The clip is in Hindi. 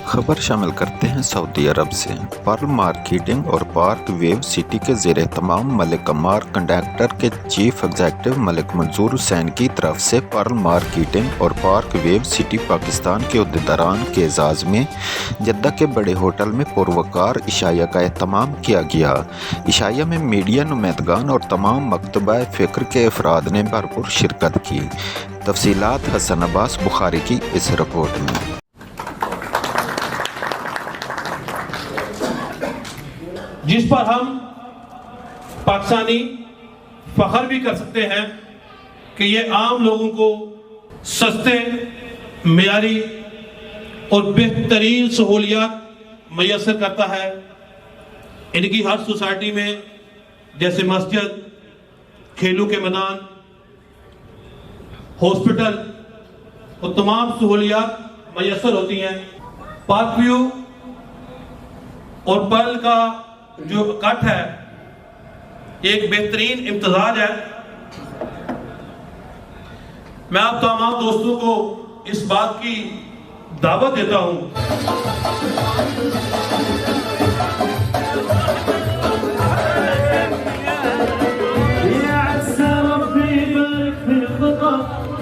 खबर शामिल करते हैं सऊदी अरब से। पर्ल मार्केटिंग और पार्क वेव सिटी के ज़ेर तमाम मलिक अम्मार कंडक्टर के चीफ एग्जीक्यूटिव मलिक मंजूर हुसैन की तरफ से पर्ल मार्केटिंग और पार्क वेव सिटी पाकिस्तान के अहदेदारान के एजाज़ में जद्दा के बड़े होटल में पुरवकार इशाया का एहतमाम किया गया। इशाया में मीडिया नुमाइंदगान और तमाम मकतबा फ़िक्र के अफराद ने भरपूर शिरकत की। तफसीलात हसन अब्बास बुखारी की इस रिपोर्ट में। जिस पर हम पाकिस्तानी फख्र भी कर सकते हैं कि ये आम लोगों को सस्ते, मेयारी और बेहतरीन सहूलियात मैसर करता है। इनकी हर सोसाइटी में जैसे मस्जिद, खेलों के मैदान, हॉस्पिटल और तमाम सहूलियात मैसर होती हैं। पार्क व्यू और पर्ल का जो कट है एक बेहतरीन इम्तिजाज है। मैं आप तमाम दोस्तों को इस बात की दावत देता हूं